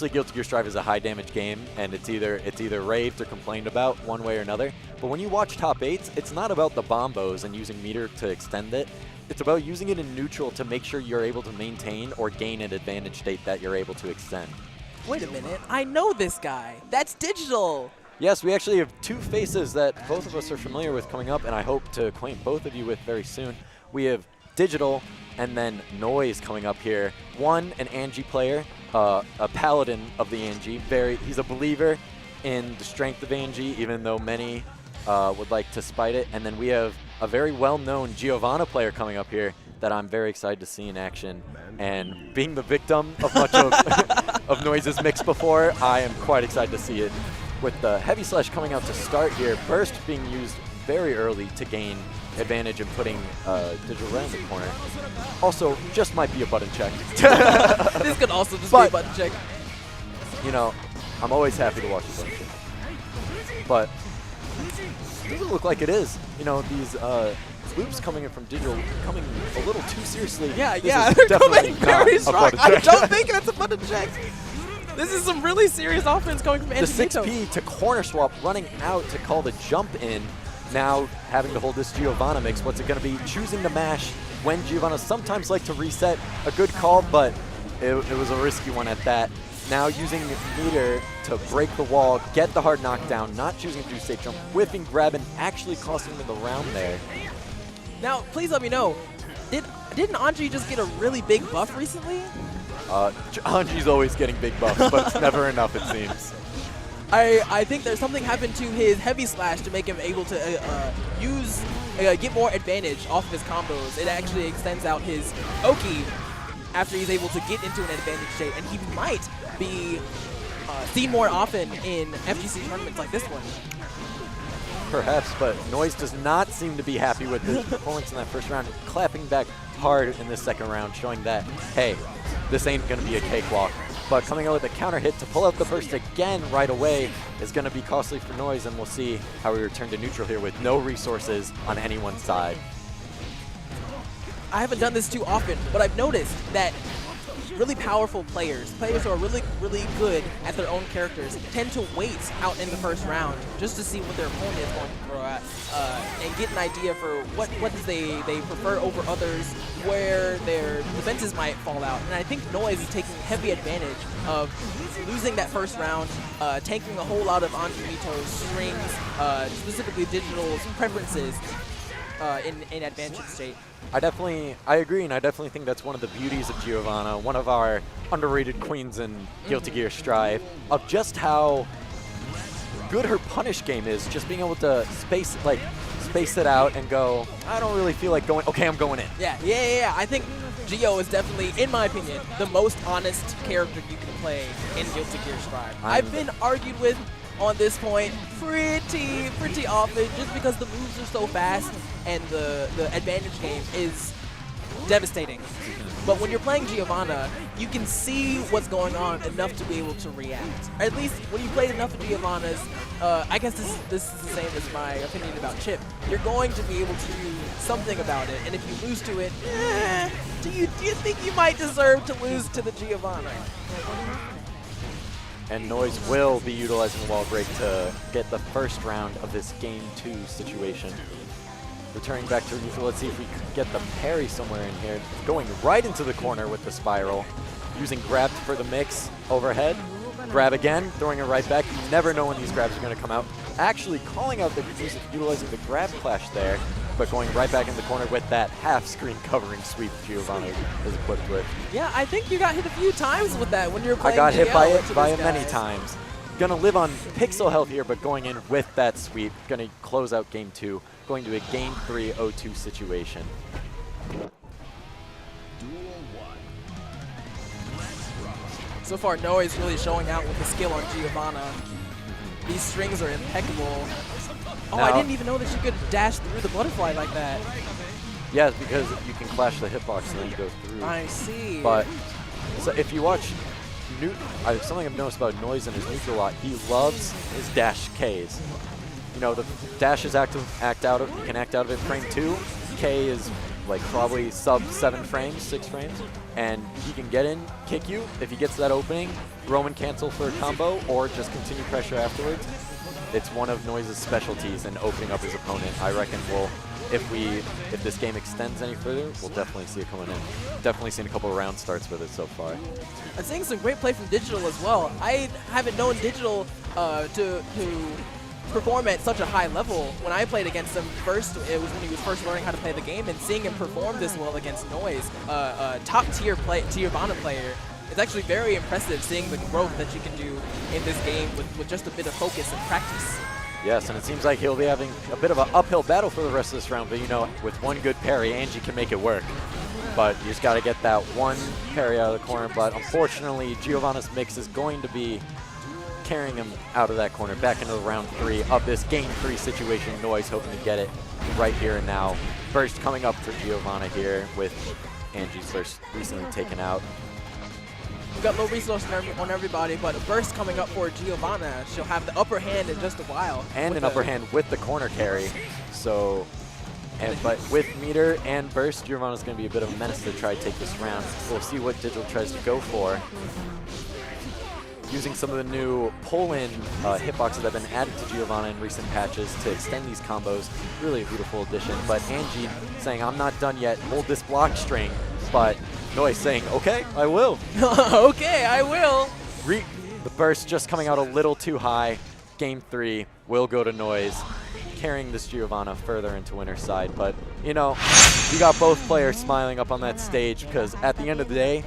Guilty Gear Strive is a high damage game, and it's either raved or complained about one way or another. But when you watch top 8s, it's not about the bombos and using meter to extend it. It's about using it in neutral to make sure you're able to maintain or gain an advantage state that you're able to extend. Wait a minute, I know this guy. That's Digital. Yes, we actually have two faces that both of us are familiar with coming up, and I hope to acquaint both of you with very soon. We have Digital and then Noize coming up here. One, an Anji player, a paladin of the Anji. He's a believer in the strength of Anji, even though many would like to spite it. And then we have a very well-known Giovanna player coming up here that I'm very excited to see in action. And being the victim of much of Noize's mix before, I am quite excited to see it. With the heavy slash coming out to start here, burst being used very early to gain advantage and putting Digital right in the corner. Also, just might be a button check. This could also just be a button check. You know, I'm always happy to watch the button check. But it doesn't look like it is. You know, these loops coming in from Digital coming a little too seriously. Yeah, this they're coming very strong. I don't think that's a button check. This is some really serious offense coming from Anji. The 6P to corner swap, running out to call the jump in. Now having to hold this Giovanna mix. What's it going to be? Choosing to mash when Giovanna sometimes like to reset. A good call, but it was a risky one at that. Now using meter to break the wall, get the hard knockdown, not choosing to do safe jump, whiffing, grab, and actually costing him the round there. Now, please let me know, didn't Anji just get a really big buff recently? Anji's always getting big buffs, but it's never enough, it seems. I think there's something happened to his heavy slash to make him able to get more advantage off of his combos. It actually extends out his Oki after he's able to get into an advantage state, and he might be seen more often in FGC tournaments like this one. Perhaps, but Noize does not seem to be happy with his performance in that first round, clapping back hard in the second round, showing that, hey, this ain't going to be a cakewalk. But coming out with a counter hit to pull out the burst again right away is going to be costly for Noize, and we'll see how we return to neutral here with no resources on anyone's side. I haven't done this too often, but I've noticed that really powerful players who are really, really good at their own characters, tend to wait out in the first round just to see what their opponent is going to throw at and get an idea for what they prefer over others, where their defenses might fall out. And I think Noize is taking heavy advantage of losing that first round, tanking a whole lot of Anji Mito's strings, specifically Digital's preferences in advantage state. I agree, and I definitely think that's one of the beauties of Giovanna, one of our underrated queens in Guilty Gear Strive, of just how good her punish game is, just being able to space it out and go, I don't really feel like going, okay, I'm going in. Yeah. I think Gio is definitely, in my opinion, the most honest character you can play in Guilty Gear Strive. I've been argued with on this point pretty often, just because the moves are so fast and the advantage game is devastating. But when you're playing Giovanna, you can see what's going on enough to be able to react. Or at least when you played enough of Giovanna's, I guess this is the same as my opinion about Chip. You're going to be able to do something about it, and if you lose to it, do you think you might deserve to lose to the Giovanna? And Noize will be utilizing the wall break to get the first round of this Game 2 situation. Returning back to neutral, let's see if we can get the parry somewhere in here. Going right into the corner with the spiral. Using grab for the mix overhead. Grab again, throwing it right back. You never know when these grabs are going to come out. Actually calling out the utilizing the grab clash there, but going right back in the corner with that half-screen covering sweep Giovanna is equipped with. Yeah, I think you got hit a few times with that when you were playing I got hit by it guy. many times. Gonna live on pixel health here, but going in with that sweep. Gonna close out Game 2, going to a Game 3 0-2 situation. So far, Noize really showing out with the skill on Giovanna. These strings are impeccable. Oh, I didn't even know that you could dash through the butterfly like that. Yeah, because you can clash the hitbox and then you go through. I see. But so if you watch, something I've noticed about Noize in his neutral a lot, he loves his dash Ks. You know, the dash is you can act out of it. Frame 2, K is like probably sub 7 frames, 6 frames, and he can get in, kick you. If he gets that opening, Roman cancel for a combo, or just continue pressure afterwards. It's one of Noize's specialties in opening up his opponent. I reckon if this game extends any further, we'll definitely see it coming in. Definitely seen a couple of round starts with it so far. I'm seeing some great play from Digital as well. I haven't known Digital to perform at such a high level. When I played against him first, it was when he was first learning how to play the game, and seeing him perform this well against Noize, top tier Giovanna player. It's actually very impressive seeing the growth that you can do in this game with just a bit of focus and practice. Yes, and it seems like he'll be having a bit of an uphill battle for the rest of this round, but you know, with one good parry, Anji can make it work. But you just got to get that one parry out of the corner, but unfortunately, Giovanna's mix is going to be carrying him out of that corner, back into the round 3 of this game 3 situation. Noize hoping to get it right here and now. Burst coming up for Giovanna here with Anji's first recently taken out. We've got low resources on everybody, but a burst coming up for Giovanna. She'll have the upper hand in just a while. And an upper hand with the corner carry. So, but with meter and burst, Giovanna's going to be a bit of a menace to try to take this round. We'll see what Digital tries to go for. Using some of the new pull-in hitboxes that have been added to Giovanna in recent patches to extend these combos. Really a beautiful addition. But Anji saying, I'm not done yet, hold this block string. But Noize saying, okay, I will. Okay, I will. The burst just coming out a little too high. Game 3 will go to Noize, carrying this Giovanna further into winner's side. But, you know, you got both players smiling up on that stage because at the end of the day,